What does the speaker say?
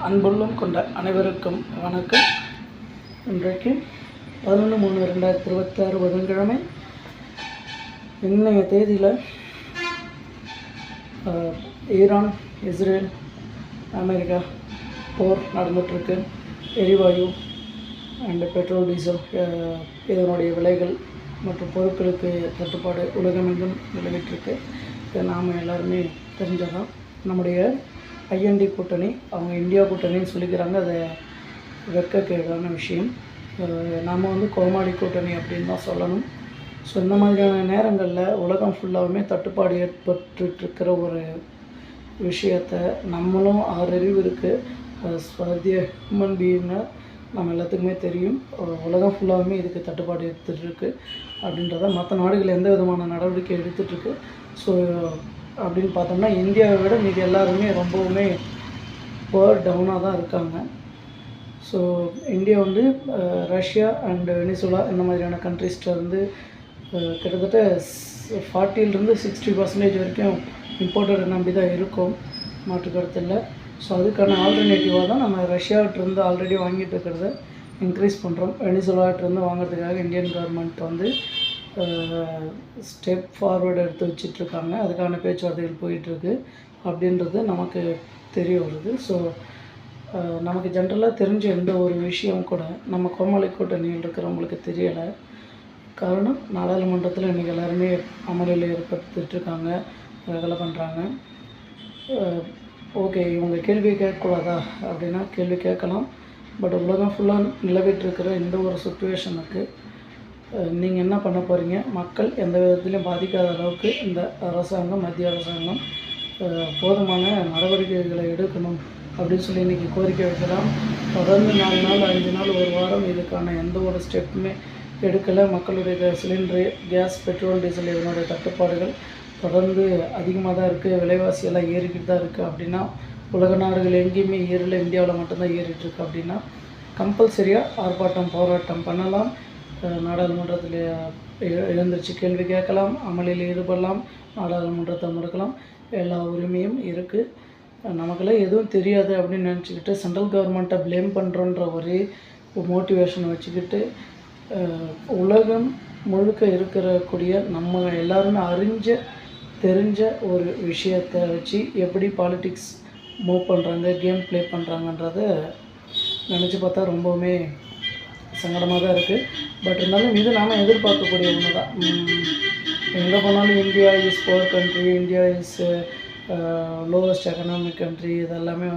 அன்புள்ளம் கொண்ட அனைவருக்கும் வணக்கம். இன்றைக்கு 11/3/2026 புதன்கிழமை. இன்றைய தேதியில் ஈரான், இஸ்ரேல், அமெரிக்கா போர் நடந்துகிட்ருக்கு. எரிவாயு அண்டு பெட்ரோல், டீசல் இதனுடைய விலைகள் மற்றும் பொருட்களுக்கு தட்டுப்பாடு உலகமெங்கும் நிலவிட்டுருக்கு. இதை நாம் எல்லாருமே தெரிஞ்சதான். நம்முடைய ஐஎன்டி கூட்டணி, அவங்க இந்தியா கூட்டணின்னு சொல்லிக்கிறாங்க. அது வெட்கக்கேடான விஷயம். நாம் கோமாளி கூட்டணி அப்படின்னு தான் சொல்லணும். ஸோ இந்த மாதிரியான நேரங்களில் உலகம் ஃபுல்லாகவுமே தட்டுப்பாடு ஏற்பட்டுருக்கிற ஒரு விஷயத்தை நம்மளும் அறிவு இருக்குது. ஸ்வதிய ஹியூமன் பீயிங்காக நம்ம எல்லாத்துக்குமே தெரியும். உலகம் ஃபுல்லாகவுமே இதுக்கு தட்டுப்பாடு எடுத்துகிட்ருக்கு அப்படின்றத மற்ற நாடுகள் எந்த விதமான நடவடிக்கை எடுத்துகிட்ருக்கு. ஸோ அப்படின்னு பார்த்தோம்னா இந்தியாவை விட மீதி எல்லாருமே ரொம்பவுமே பவர் டவுனாக தான் இருக்காங்க. So India Russia and Venezuela இந்த மாதிரியான கண்ட்ரிஸ்டிலேருந்து கிட்டத்தட்ட 40% 60% வரைக்கும் இம்போர்ட்டடை நம்பி தான் இருக்கும், மாற்று கருத்து இல்லை. ஸோ அதுக்கான ஆல்டர்னேட்டிவாக தான் நம்ம ரஷ்யாவிட்டிருந்து ஆல்ரெடி வாங்கிட்டு இருக்கிறத இன்க்ரீஸ் பண்ணுறோம். வெனிசுலாவிட்டிருந்து வாங்கிறதுக்காக இந்தியன் கவர்மெண்ட் ஸ்டெப் ஃபார்வேர்டு எடுத்து வச்சிட்ருக்காங்க. அதுக்கான பேச்சுவார்த்தைகள் போயிட்டுருக்கு அப்படின்றது நமக்கு தெரிய வருது. ஸோ நமக்கு ஜென்ரலாக தெரிஞ்ச எந்த ஒரு விஷயம் கூட நம்ம கோமாளி கூட்டணியில் இருக்கிறவங்களுக்கு தெரியலை. காரணம், நாடாளுமன்றத்தில் இன்றைக்கி எல்லாருமே அமளியில் ஏற்படுத்திட்டுருக்காங்க, ரகலை பண்ணுறாங்க. ஓகே, இவங்க கேள்வி கேட்கக்கூடாதா அப்படின்னா கேள்வி கேட்கலாம். பட் உலகம் ஃபுல்லாக நிலவிட்டுருக்கிற இந்த ஒரு சுச்சுவேஷனுக்கு நீங்கள் என்ன பண்ண போகிறீங்க? மக்கள் எந்த விதத்துலையும் பாதிக்காத அளவுக்கு இந்த அரசாங்கம், மத்திய அரசாங்கம் போதுமான நடவடிக்கைகளை எடுக்கணும் அப்படின்னு சொல்லி இன்றைக்கி கோரிக்கை வைக்கலாம். தொடர்ந்து 4 நாள் 5 நாள் ஒரு வாரம் இதுக்கான எந்த ஒரு ஸ்டெப்புமே எடுக்கலை. மக்களுடைய சிலிண்டரு, கேஸ், பெட்ரோல், டீசல் இதனுடைய தட்டுப்பாடுகள் தொடர்ந்து அதிகமாக தான் இருக்குது. விலைவாசியெல்லாம் ஏறிக்கிட்டு தான் இருக்குது. அப்படின்னா உலக நாடுகள் எங்கேயுமே ஏறல, இந்தியாவில் மட்டும்தான் ஏறிட்டுருக்கு. அப்படின்னா கம்பல்சரியாக ஆர்ப்பாட்டம், போராட்டம் பண்ணலாம். நாடாளுமன்றத்தில் எழுந்திரிச்சு கேள்வி கேட்கலாம், அமளியில் ஈடுபடலாம், நாடாளுமன்றத்தை முடக்கலாம். எல்லா உரிமையும் இருக்குது. நமக்கெல்லாம் எதுவும் தெரியாது அப்படின்னு நினச்சிக்கிட்டு சென்ட்ரல் கவர்மெண்ட்டை ப்ளேம் பண்ணுறோன்ற ஒரே மோட்டிவேஷனை வச்சுக்கிட்டு உலகம் முழுக்க இருக்கக்கூடிய நம்ம எல்லாருமே தெரிஞ்ச ஒரு விஷயத்தை வச்சு எப்படி பாலிட்டிக்ஸ் மூவ் பண்ணுறாங்க, கேம் ப்ளே பண்ணுறாங்கன்றத நினச்சி பார்த்தா ரொம்பவுமே சங்கடமாக தான் இருக்குது. பட் இருந்தாலும் இது நாம் எதிர்பார்க்கக்கூடிய ஒன்று தான். எங்கே போனாலும் India is poor country, India is lowest economic country, இதெல்லாமே